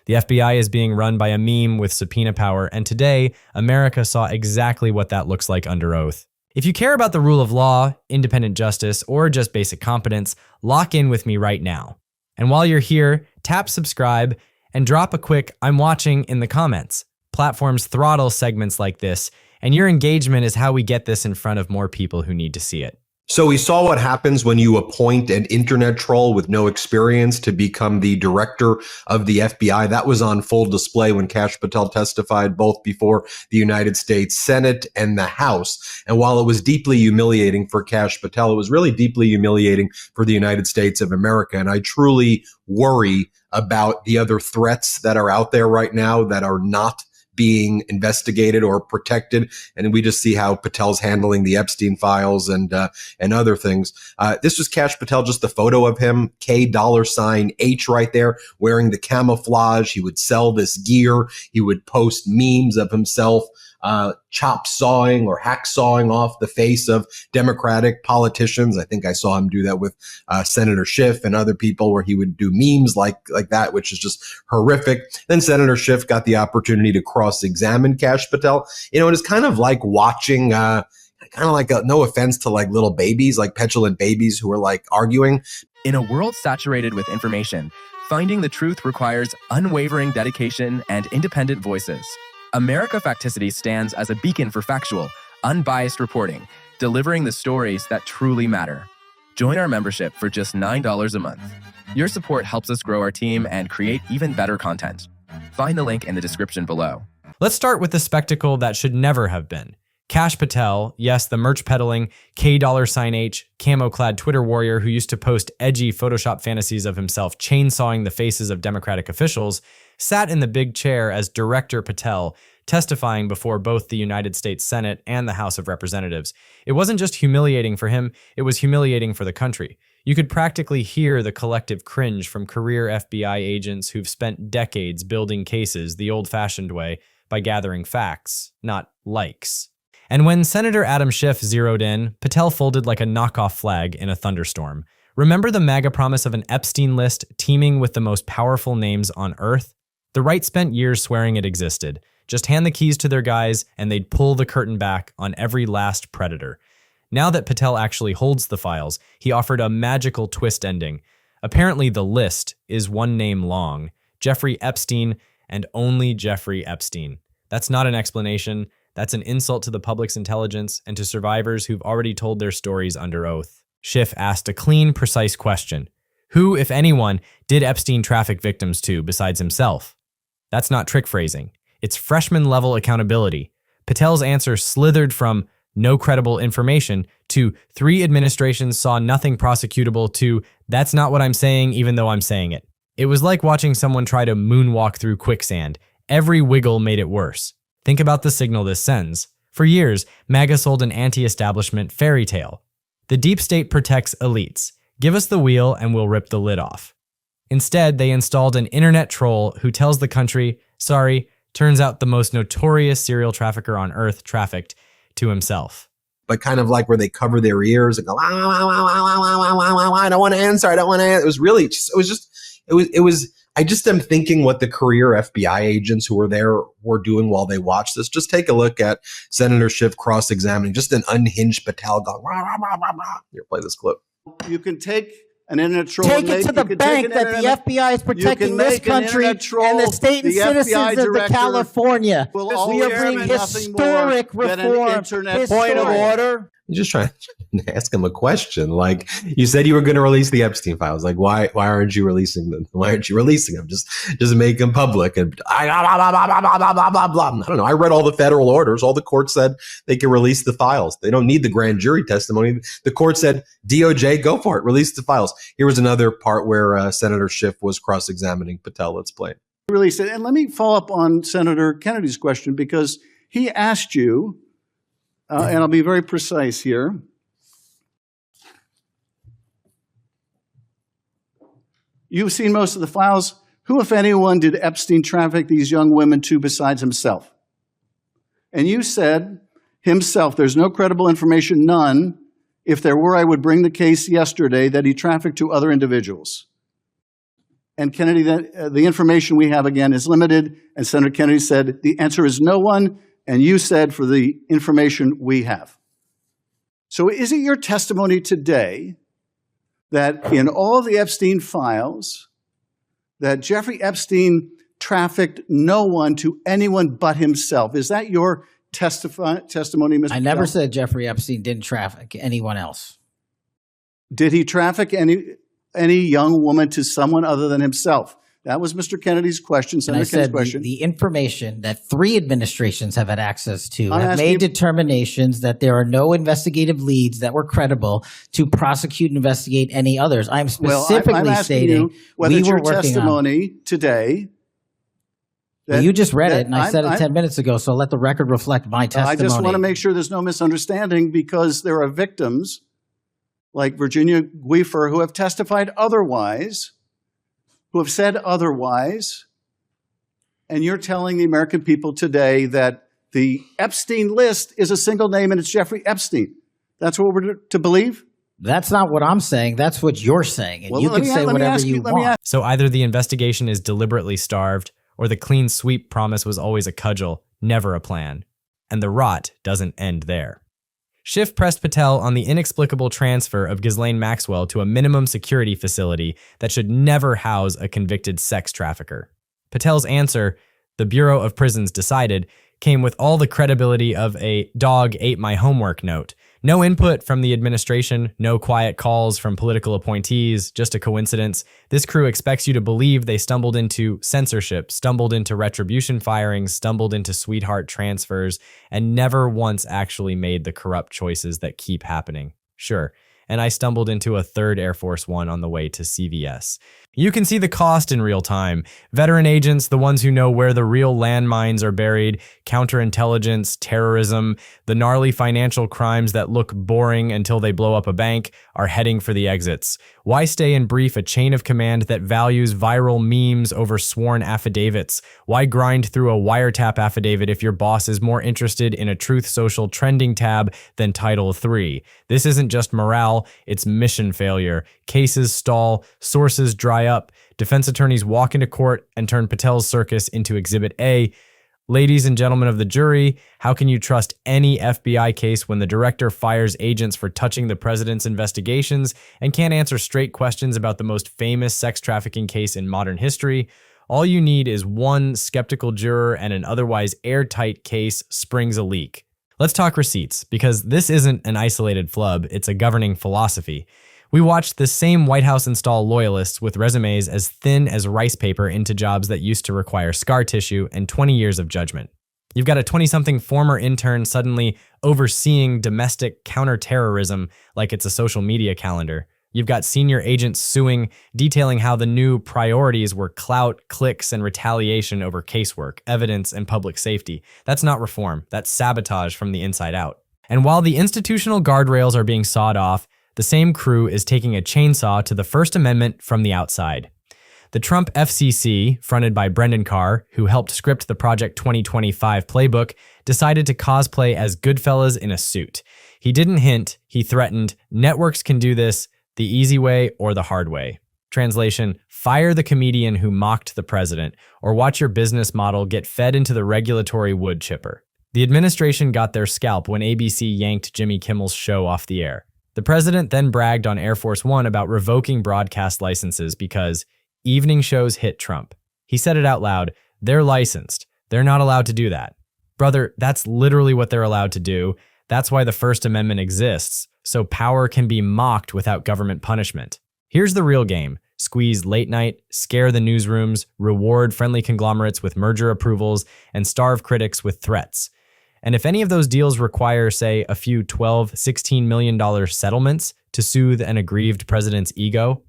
The FBI is being run by a meme with subpoena power, and today, America saw exactly what that looks like under oath. If you care about the rule of law, independent justice, or just basic competence, lock in with me right now. And while you're here, tap subscribe and drop a quick "I'm watching" in the comments. Platforms throttle segments like this, and your engagement is how we get this in front of more people who need to see it. So we saw what happens when you appoint an internet troll with no experience to become the director of the FBI. That was on full display when Kash Patel testified both before the United States Senate and the House. And while it was deeply humiliating for Kash Patel, it was really deeply humiliating for the United States of America. And I truly worry about the other threats that are out there right now that are not being investigated or protected. And we just see how Patel's handling the Epstein files and other things. This was Kash Patel, just the photo of him, $K$H right there, wearing the camouflage. He would sell this gear. He would post memes of himself chop sawing or hacksawing off the face of Democratic politicians. I think I saw him do that with Senator Schiff and other people, where he would do memes like that, which is just horrific. Then Senator Schiff got the opportunity to cross-examine Kash Patel. You know, it is kind of like watching, no offense to like little babies, like petulant babies who are like arguing. In a world saturated with information, finding the truth requires unwavering dedication and independent voices. America Facticity stands as a beacon for factual, unbiased reporting, delivering the stories that truly matter. Join our membership for just $9 a month. Your support helps us grow our team and create even better content. Find the link in the description below. Let's start with the spectacle that should never have been. Kash Patel, yes, the merch-peddling, $K$H, camo-clad Twitter warrior who used to post edgy Photoshop fantasies of himself chainsawing the faces of Democratic officials, sat in the big chair as Director Patel, testifying before both the United States Senate and the House of Representatives. It wasn't just humiliating for him, it was humiliating for the country. You could practically hear the collective cringe from career FBI agents who've spent decades building cases the old-fashioned way by gathering facts, not likes. And when Senator Adam Schiff zeroed in, Patel folded like a knockoff flag in a thunderstorm. Remember the MAGA promise of an Epstein list teeming with the most powerful names on Earth? The right spent years swearing it existed. Just hand the keys to their guys and they'd pull the curtain back on every last predator. Now that Patel actually holds the files, he offered a magical twist ending. Apparently the list is one name long, Jeffrey Epstein, and only Jeffrey Epstein. That's not an explanation. That's an insult to the public's intelligence and to survivors who've already told their stories under oath. Schiff asked a clean, precise question. Who, if anyone, did Epstein traffic victims to besides himself? That's not trick phrasing. It's freshman-level accountability. Patel's answer slithered from no credible information to 3 administrations saw nothing prosecutable to that's not what I'm saying even though I'm saying it. It was like watching someone try to moonwalk through quicksand. Every wiggle made it worse. Think about the signal this sends. For years, MAGA sold an anti-establishment fairy tale. The deep state protects elites. Give us the wheel and we'll rip the lid off. Instead, they installed an internet troll who tells the country, sorry, turns out the most notorious serial trafficker on Earth trafficked to himself. But kind of like where they cover their ears and go, I don't want to answer. I don't want to answer. It was really just, I just am thinking what the career FBI agents who were there were doing while they watched this. Just take a look at Senator Schiff cross-examining, just an unhinged Patel going, rah, rah, rah, rah, rah. Here, play this clip. You can take an internet troll. Take it to the bank that the FBI is protecting this country and the state and citizens of the California. We are bringing historic reform. Point of order. You're just trying to ask him a question. Like, you said you were going to release the Epstein files. Like, why aren't you releasing them? Why aren't you releasing them? Just make them public. And I don't know. I read all the federal orders. All the court said they can release the files. They don't need the grand jury testimony. The court said, DOJ, go for it. Release the files. Here was another part where Senator Schiff was cross-examining Patel. Let's play it. Release it. And let me follow up on Senator Kennedy's question, because he asked you, and I'll be very precise here. You've seen most of the files. Who, if anyone, did Epstein traffic these young women to besides himself? And you said, himself. There's no credible information, none. If there were, I would bring the case yesterday that he trafficked to other individuals. And Kennedy, the information we have, again, is limited. And Senator Kennedy said, the answer is no one. And you said, for the information we have. So is it your testimony today that in all of the Epstein files, that Jeffrey Epstein trafficked no one to anyone but himself? Is that your testimony, Mr. I never Patel? said Jeffrey Epstein didn't traffic anyone else. Did he traffic any young woman to someone other than himself? That was Mr. Kennedy's question, Senator Kennedy's question. The information that 3 administrations have had access to have made determinations that there are no investigative leads that were credible to prosecute and investigate any others. I'm specifically stating whether it's your testimony today. You just read it, and I said it 10 minutes ago, so let the record reflect my testimony. I just want to make sure there's no misunderstanding, because there are victims like Virginia Guifer who have testified otherwise, who have said otherwise, and you're telling the American people today that the Epstein list is a single name and it's Jeffrey Epstein. That's what we're to believe? That's not what I'm saying. That's what you're saying, and you can say whatever you want. So either the investigation is deliberately starved, or the clean sweep promise was always a cudgel, never a plan. And the rot doesn't end there. Schiff pressed Patel on the inexplicable transfer of Ghislaine Maxwell to a minimum security facility that should never house a convicted sex trafficker. Patel's answer, the Bureau of Prisons decided, came with all the credibility of a dog ate my homework note. No input from the administration, no quiet calls from political appointees, just a coincidence. This crew expects you to believe they stumbled into censorship, stumbled into retribution firings, stumbled into sweetheart transfers, and never once actually made the corrupt choices that keep happening. Sure, and I stumbled into a 3rd Air Force One on the way to CVS. You can see the cost in real time. Veteran agents, the ones who know where the real landmines are buried, counterintelligence, terrorism, the gnarly financial crimes that look boring until they blow up a bank, are heading for the exits. Why stay and brief a chain of command that values viral memes over sworn affidavits? Why grind through a wiretap affidavit if your boss is more interested in a Truth Social trending tab than Title III? This isn't just morale, it's mission failure. Cases stall, sources dry up, defense attorneys walk into court and turn Patel's circus into Exhibit A. Ladies and gentlemen of the jury, how can you trust any FBI case when the director fires agents for touching the president's investigations and can't answer straight questions about the most famous sex trafficking case in modern history? All you need is one skeptical juror and an otherwise airtight case springs a leak. Let's talk receipts, because this isn't an isolated flub, it's a governing philosophy. We watched the same White House install loyalists with resumes as thin as rice paper into jobs that used to require scar tissue and 20 years of judgment. You've got a 20-something former intern suddenly overseeing domestic counterterrorism like it's a social media calendar. You've got senior agents suing, detailing how the new priorities were clout, clicks, and retaliation over casework, evidence, and public safety. That's not reform. That's sabotage from the inside out. And while the institutional guardrails are being sawed off, the same crew is taking a chainsaw to the First Amendment from the outside. The Trump FCC, fronted by Brendan Carr, who helped script the Project 2025 playbook, decided to cosplay as Goodfellas in a suit. He didn't hint, he threatened, networks can do this the easy way or the hard way. Translation, fire the comedian who mocked the president, or watch your business model get fed into the regulatory wood chipper. The administration got their scalp when ABC yanked Jimmy Kimmel's show off the air. The president then bragged on Air Force One about revoking broadcast licenses because evening shows hit Trump. He said it out loud, they're licensed. They're not allowed to do that. Brother, that's literally what they're allowed to do. That's why the First Amendment exists, so power can be mocked without government punishment. Here's the real game. Squeeze late night, scare the newsrooms, reward friendly conglomerates with merger approvals, and starve critics with threats. And if any of those deals require, say, a few $12, $16 million settlements to soothe an aggrieved president's ego,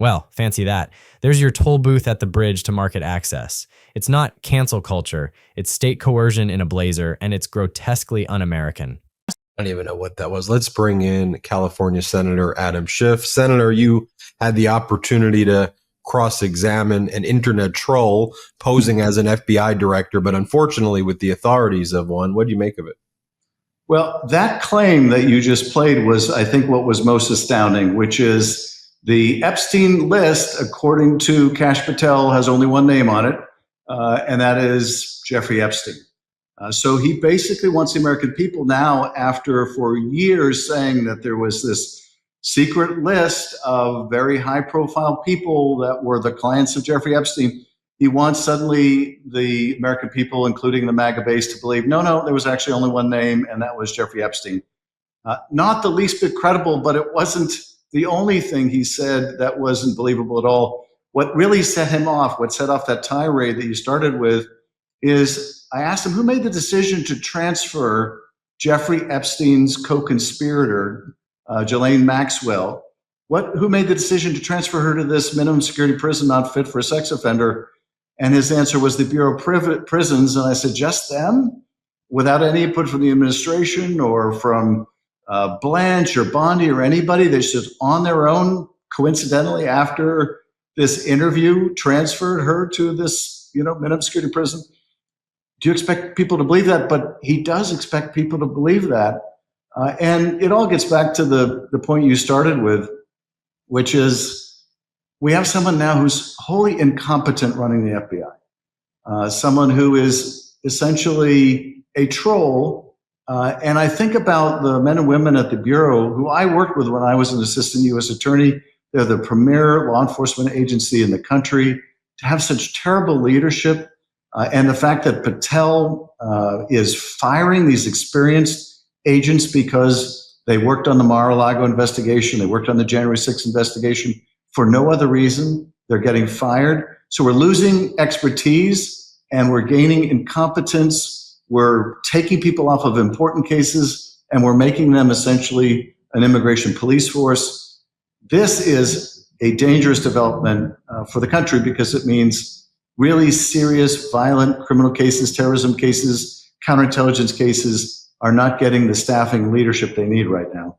well, fancy that. There's your toll booth at the bridge to market access. It's not cancel culture, it's state coercion in a blazer, and it's grotesquely un-American. I don't even know what that was. Let's bring in California Senator Adam Schiff. Senator, you had the opportunity to cross-examine an internet troll posing as an FBI director, but unfortunately with the authorities of one. What do you make of it? Well, that claim that you just played was, I think, what was most astounding, which is The Epstein list, according to Kash Patel, has only one name on it, and that is Jeffrey Epstein. So he basically wants the American people now, after for years saying that there was this secret list of very high-profile people that were the clients of Jeffrey Epstein, he wants suddenly the American people, including the MAGA base, to believe, no, there was actually only one name, and that was Jeffrey Epstein. Not the least bit credible, but it wasn't the only thing he said that wasn't believable at all. What really set him off, what set off that tirade that you started with, is I asked him who made the decision to transfer Jeffrey Epstein's co-conspirator, Ghislaine Maxwell. Who made the decision to transfer her to this minimum security prison not fit for a sex offender? And his answer was the Bureau of Prisons. And I said, just them? Without any input from the administration or from Blanche or Bondi or anybody? They just on their own, coincidentally, after this interview, transferred her to this minimum security prison? Do you expect people to believe that? But he does expect people to believe that. And it all gets back to the point you started with, which is we have someone now who's wholly incompetent running the FBI, someone who is essentially a troll. And I think about the men and women at the Bureau who I worked with when I was an assistant U.S. attorney. They're the premier law enforcement agency in the country. To have such terrible leadership, and the fact that Patel is firing these experienced agents because they worked on the Mar-a-Lago investigation, they worked on the January 6th investigation for no other reason, they're getting fired. So we're losing expertise and we're gaining incompetence. We're taking people off of important cases and we're making them essentially an immigration police force. This is a dangerous development for the country because it means really serious, violent criminal cases, terrorism cases, counterintelligence cases are not getting the staffing and leadership they need right now.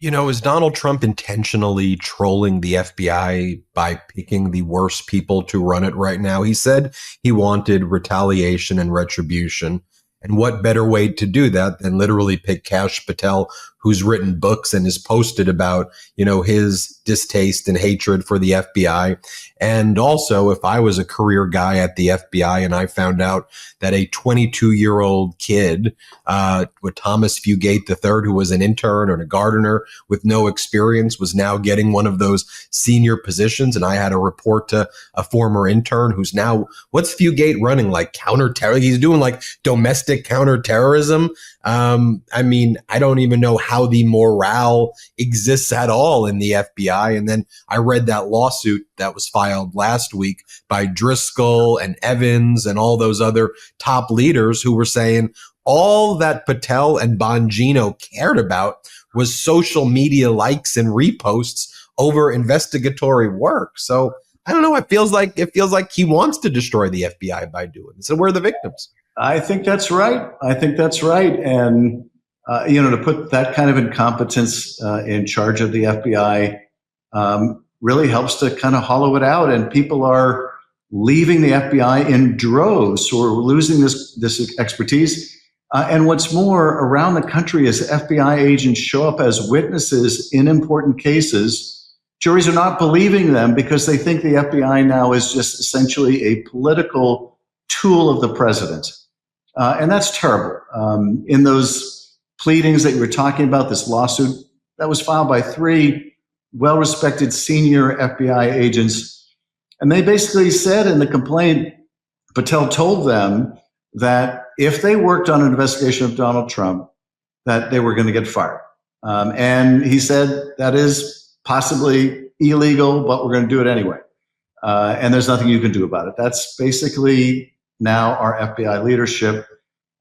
Is Donald Trump intentionally trolling the FBI by picking the worst people to run it right now? He said he wanted retaliation and retribution. And what better way to do that than literally pick Kash Patel, who's written books and has posted about, his distaste and hatred for the FBI. And also, if I was a career guy at the FBI and I found out that a 22-year-old kid with Thomas Fugate III, who was an intern or a gardener with no experience, was now getting one of those senior positions, and I had to report to a former intern who's now, what's Fugate running? Like counterterror? He's doing like domestic counterterrorism. I don't even know how the morale exists at all in the FBI. And then I read that lawsuit that was filed last week by Driscoll and Evans and all those other top leaders who were saying all that Patel and Bongino cared about was social media likes and reposts over investigatory work. So I don't know. It feels like he wants to destroy the FBI by doing it. So we're the victims. I think that's right. And, to put that kind of incompetence in charge of the FBI really helps to kind of hollow it out. And people are leaving the FBI in droves. So we're losing this expertise. And what's more, around the country, as FBI agents show up as witnesses in important cases, juries are not believing them because they think the FBI now is just essentially a political tool of the president. And that's terrible. In those pleadings that you were talking about, this lawsuit that was filed by 3 well-respected senior FBI agents, and they basically said in the complaint, Patel told them that if they worked on an investigation of Donald Trump, that they were going to get fired. And he said that is possibly illegal, but we're going to do it anyway. And there's nothing you can do about it. That's basically now our FBI leadership.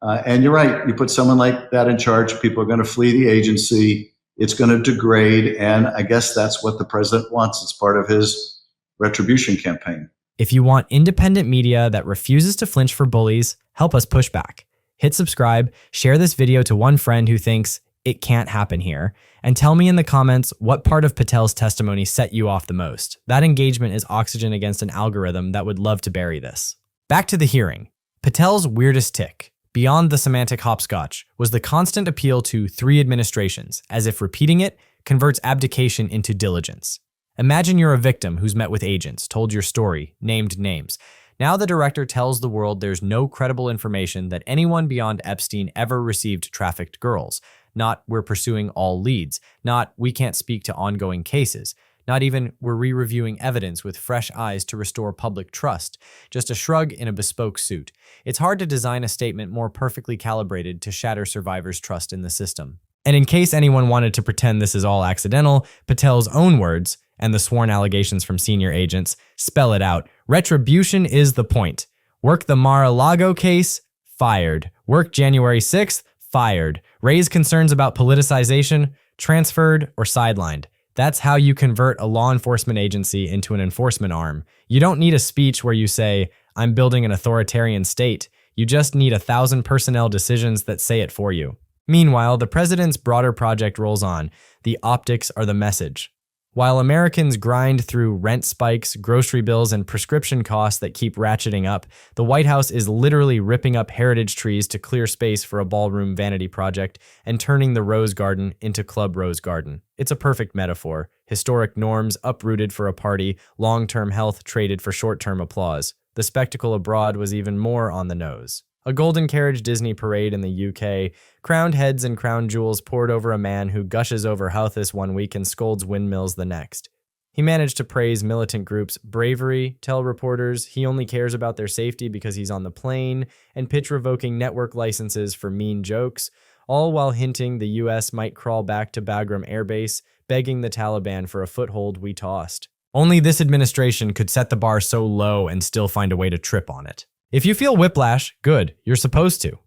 And you're right, you put someone like that in charge, people are going to flee the agency, it's going to degrade, and I guess that's what the president wants. It's part of his retribution campaign. If you want independent media that refuses to flinch for bullies, help us push back. Hit subscribe, share this video to one friend who thinks it can't happen here, and tell me in the comments what part of Patel's testimony set you off the most. That engagement is oxygen against an algorithm that would love to bury this. Back to the hearing. Patel's weirdest tick, beyond the semantic hopscotch, was the constant appeal to 3 administrations, as if repeating it converts abdication into diligence. Imagine you're a victim who's met with agents, told your story, named names. Now the director tells the world there's no credible information that anyone beyond Epstein ever received trafficked girls. Not we're pursuing all leads. Not we can't speak to ongoing cases. Not even we're re-reviewing evidence with fresh eyes to restore public trust. Just a shrug in a bespoke suit. It's hard to design a statement more perfectly calibrated to shatter survivors' trust in the system. And in case anyone wanted to pretend this is all accidental, Patel's own words, and the sworn allegations from senior agents, spell it out. Retribution is the point. Work the Mar-a-Lago case? Fired. Work January 6th? Fired. Raise concerns about politicization? Transferred or sidelined. That's how you convert a law enforcement agency into an enforcement arm. You don't need a speech where you say, I'm building an authoritarian state. You just need 1,000 personnel decisions that say it for you. Meanwhile, the president's broader project rolls on. The optics are the message. While Americans grind through rent spikes, grocery bills, and prescription costs that keep ratcheting up, the White House is literally ripping up heritage trees to clear space for a ballroom vanity project and turning the Rose Garden into Club Rose Garden. It's a perfect metaphor. Historic norms uprooted for a party, long-term health traded for short-term applause. The spectacle abroad was even more on the nose. A golden carriage Disney parade in the UK, crowned heads and crown jewels poured over a man who gushes over Houthis one week and scolds windmills the next. He managed to praise militant groups' bravery, tell reporters he only cares about their safety because he's on the plane, and pitch revoking network licenses for mean jokes, all while hinting the US might crawl back to Bagram Air Base, begging the Taliban for a foothold we tossed. Only this administration could set the bar so low and still find a way to trip on it. If you feel whiplash, good, you're supposed to.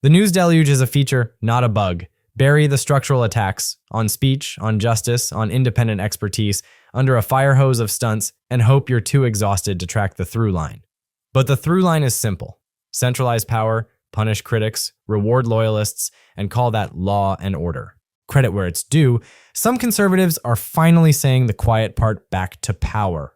The news deluge is a feature, not a bug. Bury the structural attacks on speech, on justice, on independent expertise under a fire hose of stunts and hope you're too exhausted to track the through line. But the through line is simple. Centralize power, punish critics, reward loyalists, and call that law and order. Credit where it's due, some conservatives are finally saying the quiet part back to power.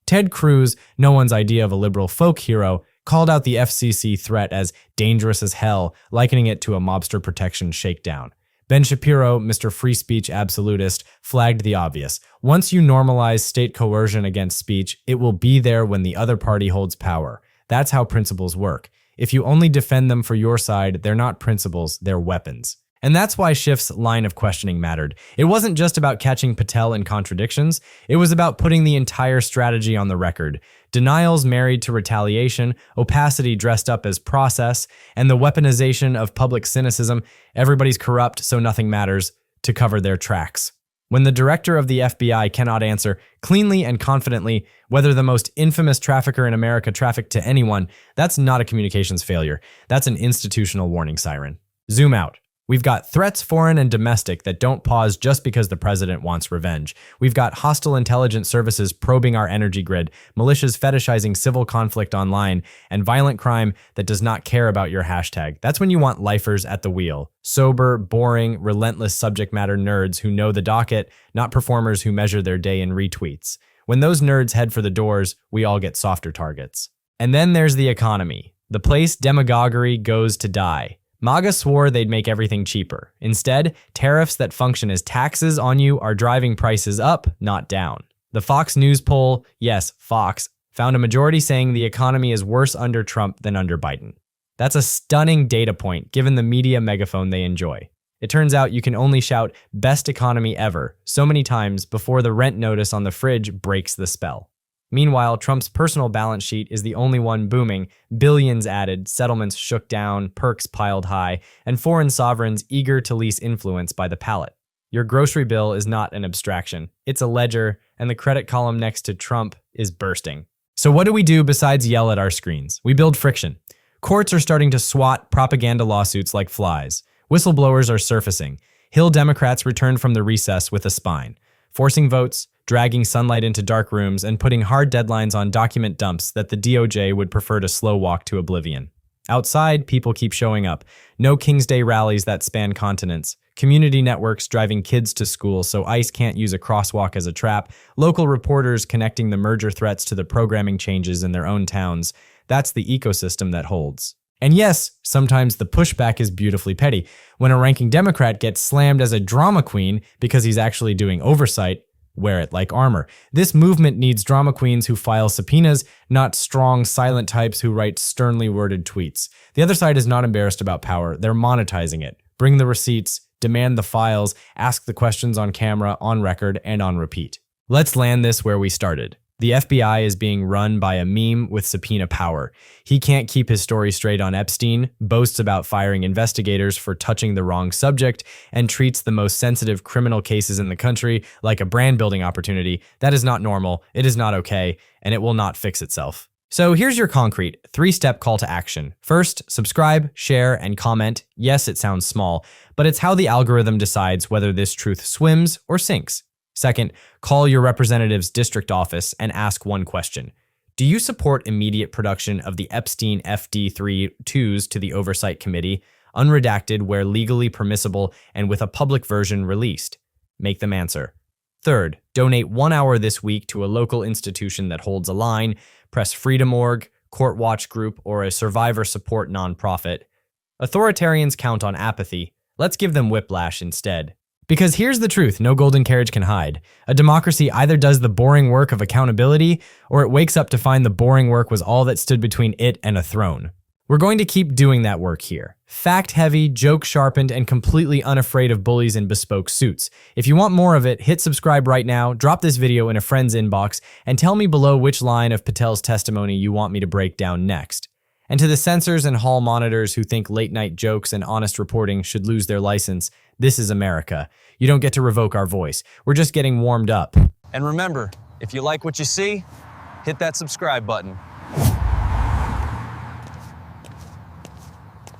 Ted Cruz, no one's idea of a liberal folk hero, called out the FCC threat as dangerous as hell, likening it to a mobster protection shakedown. Ben Shapiro, Mr. Free Speech Absolutist, flagged the obvious. Once you normalize state coercion against speech, it will be there when the other party holds power. That's how principles work. If you only defend them for your side, they're not principles, they're weapons. And that's why Schiff's line of questioning mattered. It wasn't just about catching Patel in contradictions, it was about putting the entire strategy on the record. Denials married to retaliation, opacity dressed up as process, and the weaponization of public cynicism, everybody's corrupt so nothing matters, to cover their tracks. When the director of the FBI cannot answer cleanly and confidently whether the most infamous trafficker in America trafficked to anyone, that's not a communications failure. That's an institutional warning siren. Zoom out. We've got threats, foreign and domestic, that don't pause just because the president wants revenge. We've got hostile intelligence services probing our energy grid, militias fetishizing civil conflict online, and violent crime that does not care about your hashtag. That's when you want lifers at the wheel. Sober, boring, relentless subject matter nerds who know the docket, not performers who measure their day in retweets. When those nerds head for the doors, we all get softer targets. And then there's the economy, the place demagoguery goes to die. MAGA swore they'd make everything cheaper. Instead, tariffs that function as taxes on you are driving prices up, not down. The Fox News poll, yes, Fox, found a majority saying the economy is worse under Trump than under Biden. That's a stunning data point given the media megaphone they enjoy. It turns out you can only shout "best economy ever" so many times before the rent notice on the fridge breaks the spell. Meanwhile, Trump's personal balance sheet is the only one booming, billions added, settlements shook down, perks piled high, and foreign sovereigns eager to lease influence by the pallet. Your grocery bill is not an abstraction. It's a ledger, and the credit column next to Trump is bursting. So what do we do besides yell at our screens? We build friction. Courts are starting to swat propaganda lawsuits like flies. Whistleblowers are surfacing. Hill Democrats return from the recess with a spine, forcing votes, dragging sunlight into dark rooms, and putting hard deadlines on document dumps that the DOJ would prefer to slow walk to oblivion. Outside, people keep showing up. No King's Day rallies that span continents. Community networks driving kids to school so ICE can't use a crosswalk as a trap. Local reporters connecting the merger threats to the programming changes in their own towns. That's the ecosystem that holds. And yes, sometimes the pushback is beautifully petty. When a ranking Democrat gets slammed as a drama queen because he's actually doing oversight, Wear it like armor. This movement needs drama queens who file subpoenas, not strong, silent types who write sternly worded tweets. The other side is not embarrassed about power. They're monetizing it. Bring the receipts, demand the files, ask the questions on camera, on record, and on repeat. Let's land this where we started. The FBI is being run by a meme with subpoena power. He can't keep his story straight on Epstein, boasts about firing investigators for touching the wrong subject, and treats the most sensitive criminal cases in the country like a brand-building opportunity. That is not normal, it is not okay, and it will not fix itself. So here's your concrete, 3-step call to action. First, subscribe, share, and comment. Yes, it sounds small, but it's how the algorithm decides whether this truth swims or sinks. Second, call your representative's district office and ask one question. Do you support immediate production of the Epstein FD3-2s to the Oversight Committee, unredacted where legally permissible and with a public version released? Make them answer. Third, donate 1 hour this week to a local institution that holds a line, Press Freedom Org, Court Watch Group, or a survivor support nonprofit. Authoritarians count on apathy. Let's give them whiplash instead. Because here's the truth no golden carriage can hide. A democracy either does the boring work of accountability, or it wakes up to find the boring work was all that stood between it and a throne. We're going to keep doing that work here. Fact-heavy, joke-sharpened, and completely unafraid of bullies in bespoke suits. If you want more of it, hit subscribe right now, drop this video in a friend's inbox, and tell me below which line of Patel's testimony you want me to break down next. And to the censors and hall monitors who think late-night jokes and honest reporting should lose their license, this is America. You don't get to revoke our voice. We're just getting warmed up. And remember, if you like what you see, hit that subscribe button.